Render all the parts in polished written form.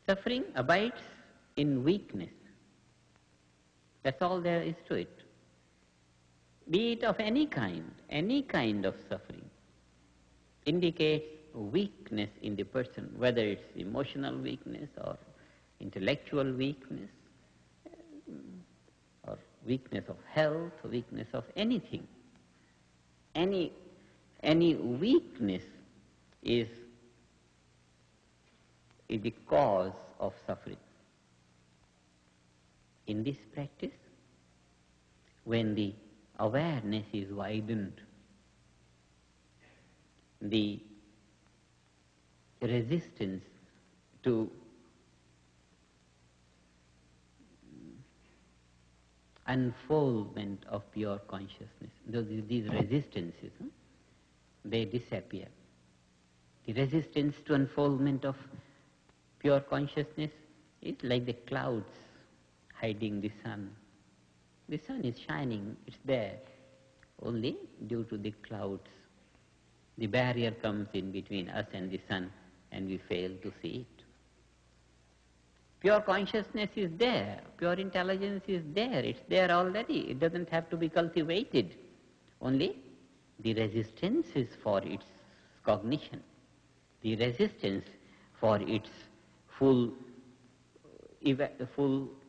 Suffering abides in weakness. That's all there is to it. Be it of any kind of suffering, indicates weakness in the person, whether it's emotional weakness or intellectual weakness, or weakness of health, weakness of anything. Any weakness is the cause of suffering. In this practice, when the awareness is widened, the resistance to unfoldment of pure consciousness, these resistances, they disappear. The resistance to unfoldment of pure consciousness is like the clouds hiding the sun. The sun is shining, it's there. Only due to the clouds, the barrier comes in between us and the sun, and we fail to see it. Pure consciousness is there, pure intelligence is there, it's there already. It doesn't have to be cultivated. Only the resistance is for its cognition, the resistance for its full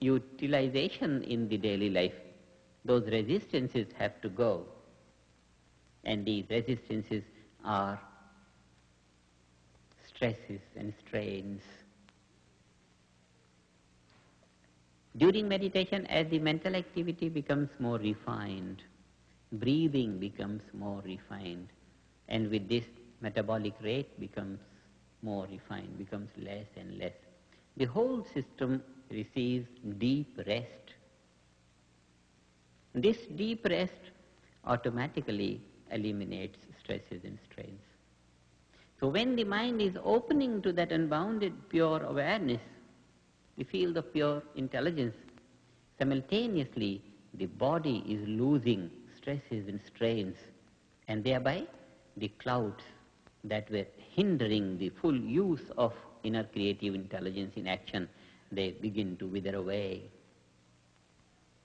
utilization in the daily life. Those resistances have to go, and these resistances are stresses and strains. During meditation, as the mental activity becomes more refined, breathing becomes more refined, and with this metabolic rate becomes more refined, becomes less and less. The whole system receives deep rest. This deep rest automatically eliminates stresses and strains. So when the mind is opening to that unbounded pure awareness, the field of pure intelligence, simultaneously the body is losing stresses and strains, and thereby the clouds that were hindering the full use of inner creative intelligence in action, they begin to wither away.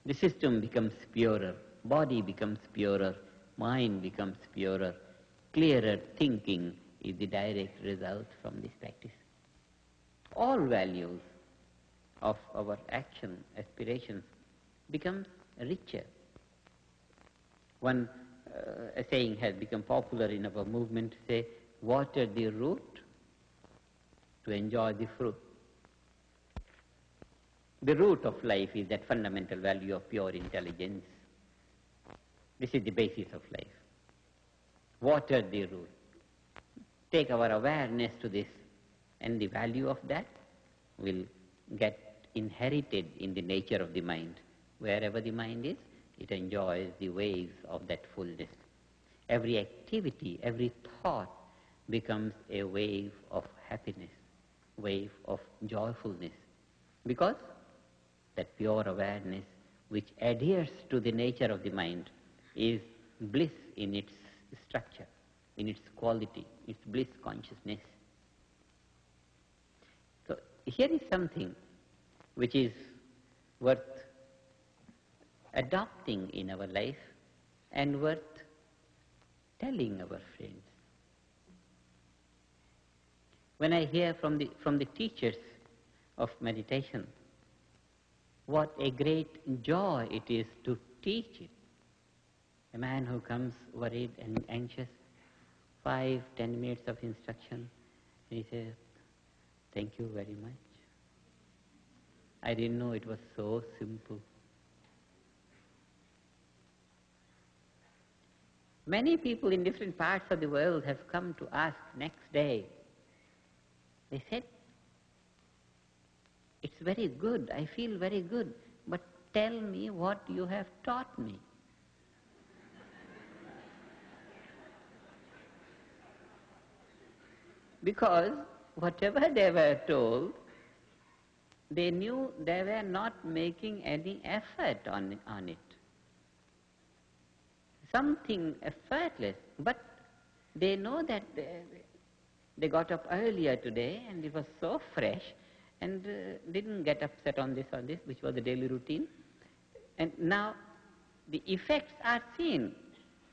The system becomes purer, body becomes purer, mind becomes purer. Clearer thinking is the direct result from this practice. All values of our action, aspirations, become richer. One a saying has become popular in our movement, say, water the root to enjoy the fruit. The root of life is that fundamental value of pure intelligence. This is the basis of life. Water the root. Take our awareness to this, and the value of that will get inherited in the nature of the mind. Wherever the mind is, it enjoys the waves of that fullness. Every activity, every thought becomes a wave of happiness, wave of joyfulness, because that pure awareness which adheres to the nature of the mind is bliss in its structure, in its quality, its bliss consciousness. So here is something which is worth adopting in our life and worth telling our friends. When I hear from the teachers of meditation, what a great joy it is to teach it. A man who comes worried and anxious, 5-10 minutes of instruction, he says, "Thank you very much. I didn't know it was so simple." Many people in different parts of the world have come to ask next day. They said, "It's very good, I feel very good, but tell me what you have taught me." Because whatever they were told, they knew they were not making any effort on it. Something effortless, but they know that they got up earlier today and it was so fresh, and didn't get upset on this or this, which was the daily routine. And now the effects are seen,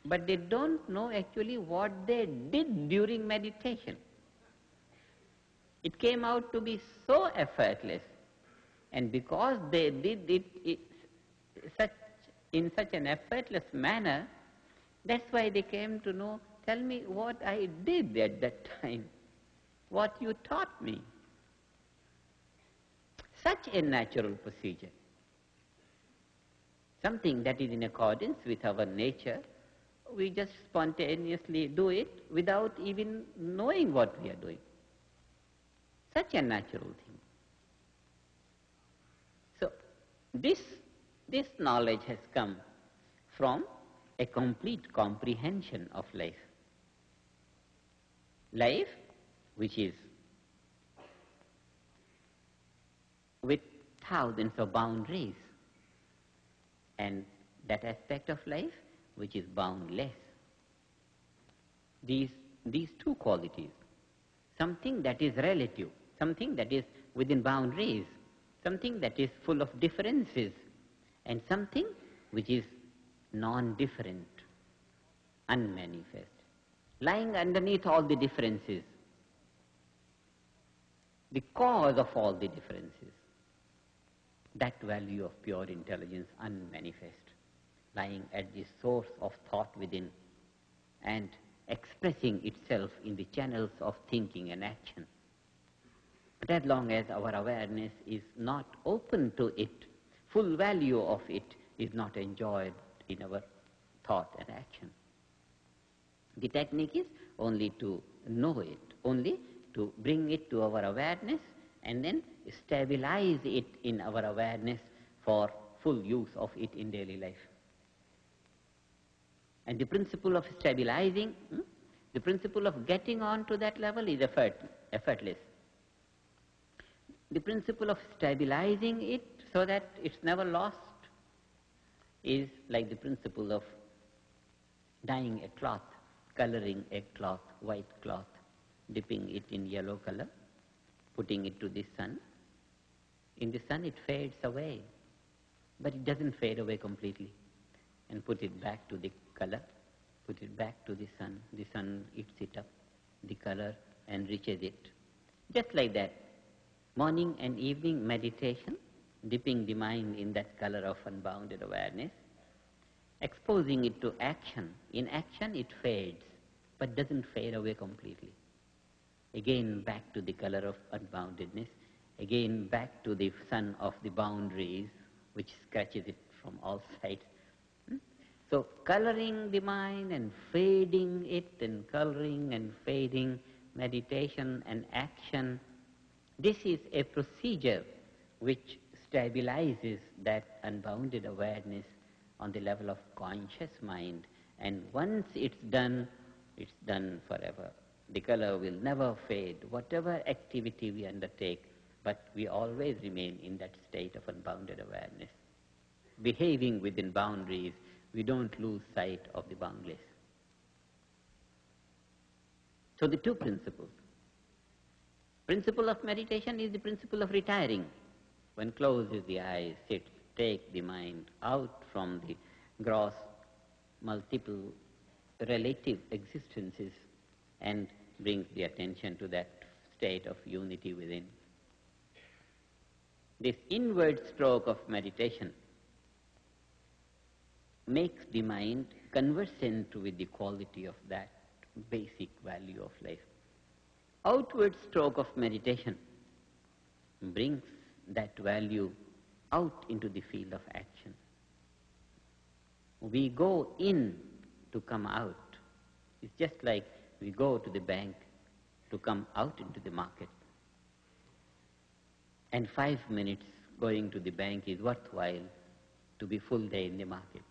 but they don't know actually what they did during meditation. It came out to be so effortless, and because they did it in such an effortless manner, that's why they came to know, tell me what I did at that time, what you taught me. Such a natural procedure, something that is in accordance with our nature, we just spontaneously do it without even knowing what we are doing. Such a natural thing. So this knowledge has come from a complete comprehension of life. Life, which is with thousands of boundaries, and that aspect of life which is boundless. These two qualities, something that is relative, something that is within boundaries, something that is full of differences, and something which is non-different, unmanifest, lying underneath all the differences, the cause of all the differences, that value of pure intelligence unmanifest, lying at the source of thought within and expressing itself in the channels of thinking and action. But as long as our awareness is not open to it, full value of it is not enjoyed in our thought and action. The technique is only to know it, only to bring it to our awareness and then stabilize it in our awareness for full use of it in daily life. And the principle of stabilizing, the principle of getting on to that level is effortless. The principle of stabilizing it so that it's never lost is like the principle of dyeing a cloth, coloring a cloth, white cloth, dipping it in yellow color, putting it to the sun. In the sun it fades away, but it doesn't fade away completely. And put it back to the color, put it back to the sun eats it up, the color enriches it. Just like that, morning and evening meditation, dipping the mind in that color of unbounded awareness, exposing it to action. In action it fades, but doesn't fade away completely. Again back to the color of unboundedness, again back to the sun of the boundaries, which scratches it from all sides. So coloring the mind and fading it and coloring and fading, meditation and action, this is a procedure which stabilizes that unbounded awareness on the level of conscious mind. And once it's done forever. The color will never fade, whatever activity we undertake, but we always remain in that state of unbounded awareness. Behaving within boundaries, we don't lose sight of the boundless. So the two principles. Principle of meditation is the principle of retiring. One closes the eyes, sits, take the mind out from the gross, multiple, relative existences and brings the attention to that state of unity within. This inward stroke of meditation makes the mind conversant with the quality of that basic value of life. Outward stroke of meditation brings that value out into the field of action. We go in to come out. It's just like we go to the bank to come out into the market. And 5 minutes going to the bank is worthwhile to be full day in the market.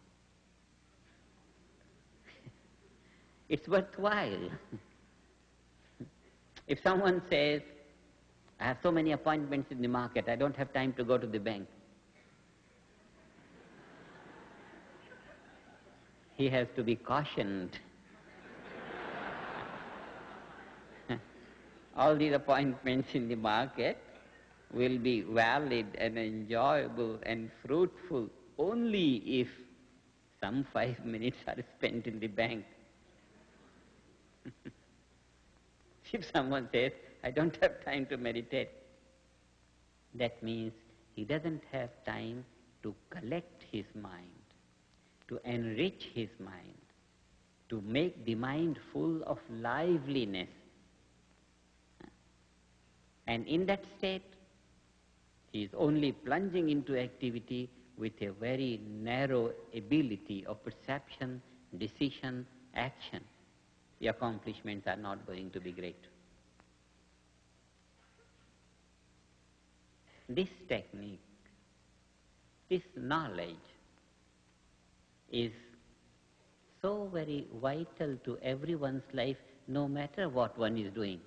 It's worthwhile. If someone says, I have so many appointments in the market, I don't have time to go to the bank, he has to be cautioned. All these appointments in the market, will be valid and enjoyable and fruitful only if some 5 minutes are spent in the bank. If someone says, I don't have time to meditate, that means he doesn't have time to collect his mind, to enrich his mind, to make the mind full of liveliness. And in that state, he is only plunging into activity with a very narrow ability of perception, decision, action. The accomplishments are not going to be great. This technique, this knowledge is so very vital to everyone's life, no matter what one is doing.